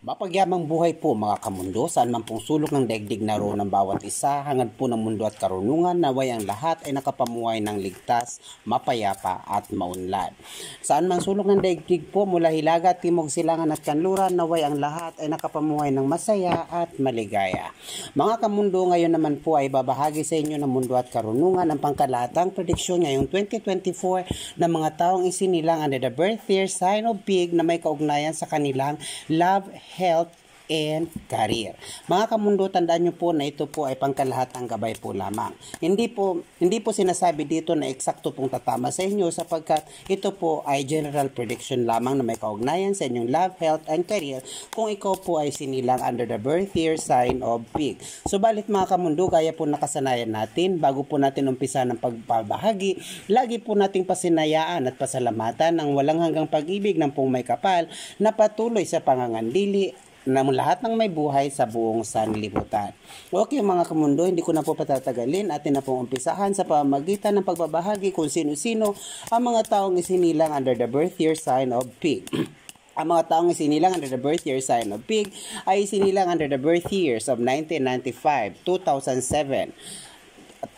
Mapagyamang buhay po mga kamundo, saan man pong sulok ng daigdig naroon ng bawat isa, hangad po ng mundo at karunungan, naway ang lahat ay nakapamuhay ng ligtas, mapayapa at maunlad. Saan man sulok ng daigdig po, mula Hilaga, Timog, Silangan at Kanluran, naway ang lahat ay nakapamuhay ng masaya at maligaya. Mga kamundo, ngayon naman po ay babahagi sa inyo ng mundo at karunungan ang pangkalahatang prediksyon ngayong 2024 ng mga taong isinilang under the birth year sign of Pig na may kaugnayan sa kanilang love, health, and career. Mga kamundo, tandaan nyo po na ito po ay pangkalahatang gabay po lamang. Hindi po sinasabi dito na eksakto pong tatama sa inyo sapagkat ito po ay general prediction lamang na may kaugnayan sa inyong love, health, and career kung ikaw po ay sinilang under the birth year sign of Pig. Subalit mga kamundo, gaya po nakasanayan natin, bago po natin umpisa ng pagbabahagi, lagi po nating pasinayaan at pasalamatan ang walang hanggang pag-ibig ng pong may kapal na patuloy sa pangangandili ng lahat ng may buhay sa buong sanlibutan. Okay mga kamundo, hindi ko na po patatagalin, atin na pong umpisahan sa pamamagitan ng pagbabahagi kung sino-sino ang mga taong isinilang under the birth year sign of Pig. Ang mga taong isinilang under the birth year sign of Pig ay isinilang under the birth years of 1995, 2007,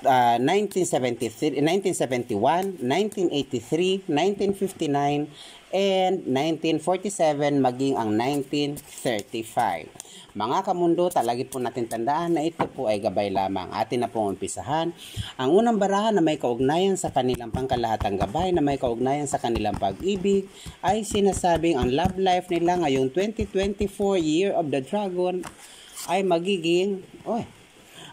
1973, 1971, 1983, 1959, and 1947 maging ang 1935. Mga kamundo, talagi po natin tandaan na ito po ay gabay lamang. Atin na pong umpisahan. Ang unang baraha na may kaugnayan sa kanilang pangkalahatang gabay, na may kaugnayan sa kanilang pag-ibig, ay sinasabing ang love life nila ngayong 2024 Year of the Dragon ay magiging...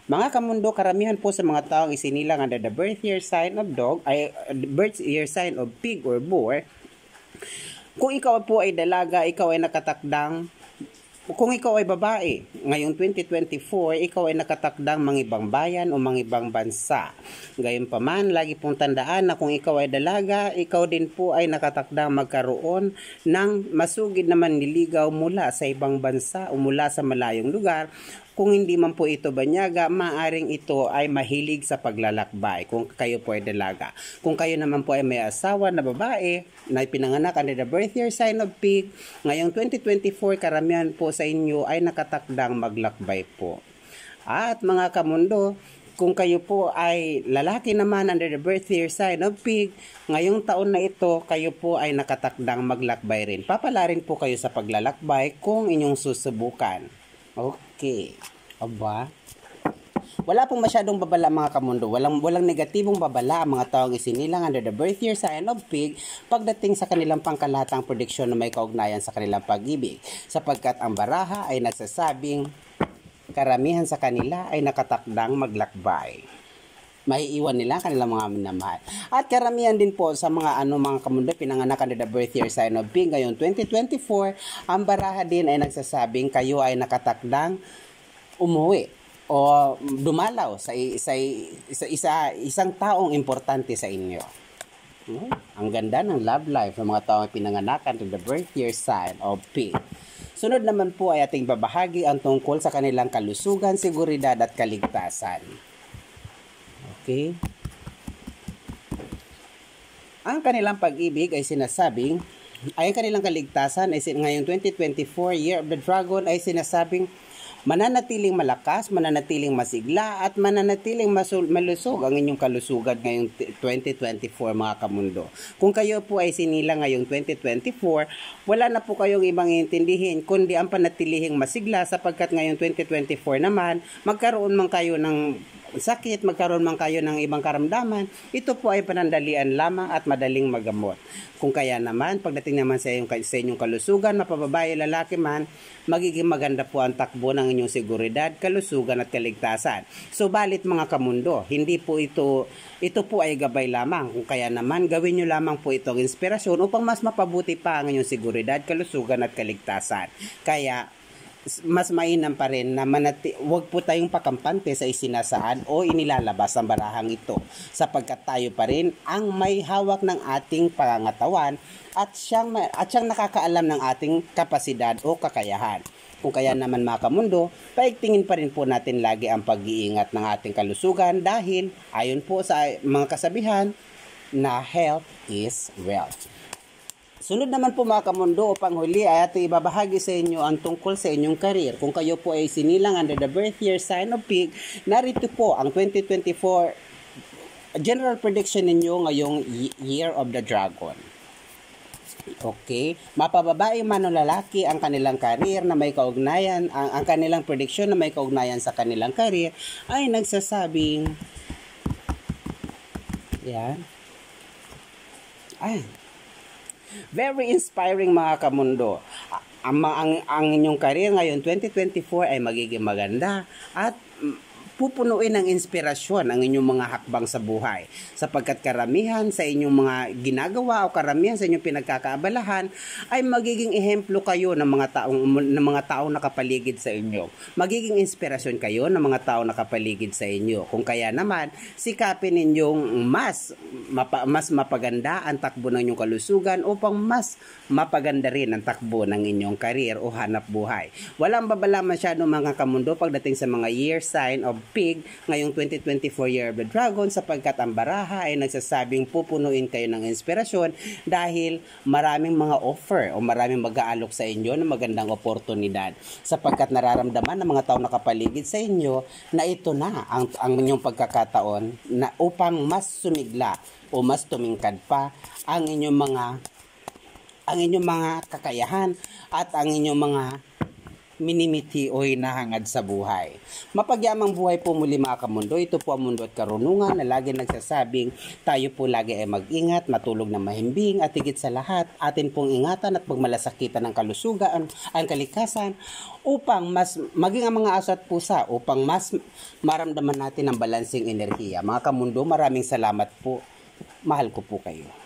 Mga kamundo, karamihan po sa mga taong isinilang under the birth year sign of dog, ay birth year sign of pig or boar, kung ikaw po ay dalaga, ikaw ay nakatakdang, kung ikaw ay babae, ngayong 2024, ikaw ay nakatakdang mangibang bayan o mangibang bansa. Gayunpaman, lagi pong tandaan na kung ikaw ay dalaga, ikaw din po ay nakatakdang magkaroon ng masugid na manliligaw mula sa ibang bansa o mula sa malayong lugar. Kung hindi man po ito banyaga, maaring ito ay mahilig sa paglalakbay kung kayo po ay dalaga. Kung kayo naman po ay may asawa na babae na pinanganak under the birth year sign of Pig, ngayong 2024 karamihan po sa inyo ay nakatakdang maglakbay po. At mga kamundo, kung kayo po ay lalaki naman under the birth year sign of Pig, ngayong taon na ito, kayo po ay nakatakdang maglakbay rin. Papalarin po kayo sa paglalakbay kung inyong susubukan. Okay. Aba? Wala pong masyadong babala mga kamundo. Walang negatibong babala ang mga taong isinilang under the birth year sign of Pig pagdating sa kanilang pangkalahatang prediksyon na may kaugnayan sa kanilang pag-ibig. Sapagkat ang baraha ay nagsasabing karamihan sa kanila ay nakatakdang maglakbay. Maiiwan nila kanilang mga minamahal. At karamihan din po sa mga mga kamundo pinanganak under the birth year sign of Pig ngayong 2024, ang baraha din ay nagsasabing kayo ay nakatakdang umuwi o dumalaw sa isang taong importante sa inyo. Ang ganda ng love life ng mga taong pinanganak under the birth year sign of Pig. Sunod naman po ay ating babahagi ang tungkol sa kanilang kalusugan, seguridad at kaligtasan. Okay. Ang kanilang pag-ibig ay sinasabing, ang kanilang kaligtasan ay ngayong 2024 Year of the Dragon ay sinasabing mananatiling malakas, mananatiling masigla at mananatiling malusog ang inyong kalusugan ngayong 2024 mga kamundo. Kung kayo po ay sinilang ngayong 2024, wala na po kayong ibang intindihin kundi ang panatilihing masigla sapagkat ngayong 2024 naman magkaroon man kayo ng sakit, magkaroon man kayo ng ibang karamdaman, ito po ay panandalian lamang at madaling magamot. Kung kaya naman, pagdating naman sa inyong kalusugan, mapababae, lalaki man, magiging maganda po ang takbo ng inyong seguridad, kalusugan at kaligtasan. Subalit mga kamundo, hindi po ito po ay gabay lamang. Kung kaya naman, gawin nyo lamang po itong inspirasyon upang mas mapabuti pa ang inyong seguridad, kalusugan at kaligtasan. Kaya, mas mainam pa rin na wag po tayong pakampante sa isinasaan o inilalabas ang barahang ito sapagkat tayo pa rin ang may hawak ng ating pangangatawan at siyang nakakaalam ng ating kapasidad o kakayahan. Kung kaya naman mga kamundo, paigtingin pa rin po natin lagi ang pag-iingat ng ating kalusugan dahil ayon po sa mga kasabihan na health is wealth. Sunod naman po mga kamundo, upang huli ay ato ibabahagi sa inyo ang tungkol sa inyong career. Kung kayo po ay sinilang under the birth year sign of Pig, narito po ang 2024 general prediction ninyo ngayong Year of the Dragon. Okay, mapababae man o lalaki ang kanilang career na may kaugnayan, ang kanilang prediction na may kaugnayan sa kanilang career ay nagsasabing yan. Ay, very inspiring mga kamundo. Ang inyong career ngayon 2024 ay magiging maganda at pupunuin ng inspirasyon ang inyong mga hakbang sa buhay. Sapagkat karamihan sa inyong mga ginagawa o karamihan sa inyong pinagkakaabalahan ay magiging ehemplo kayo ng mga taong nakapaligid sa inyo. Magiging inspirasyon kayo ng mga taong nakapaligid sa inyo. Kung kaya naman, sikapin ninyong mas mapaganda ang takbo ng inyong kalusugan upang mas mapaganda rin ang takbo ng inyong career o hanap buhay. Walang babala masyado mga kamundo pagdating sa mga year sign of Pig ngayong 2024 Year of the Dragon, sapagkat ang baraha ay nagsasabing pupunuin kayo ng inspirasyon dahil maraming mga offer o maraming mag-aalok sa inyo ng magandang oportunidad, sapagkat nararamdaman ng mga tao nakapaligid sa inyo na ito na ang inyong pagkakataon na upang mas sumigla o mas tumingkad pa ang inyong mga kakayahan at ang inyong mga minimiti o hinahangad sa buhay. Mapagyamang buhay po muli mga kamundo. Ito po ang Mundo at Karunungan na lagi nagsasabing tayo po lagi ay mag-ingat, matulog na mahimbing at higit sa lahat, atin pong ingatan at pagmalasakitan ng kalusugan, ang kalikasan upang mas maging ang mga aso at pusa upang mas maramdaman natin ang balansing enerhiya. Mga kamundo, maraming salamat po. Mahal ko po kayo.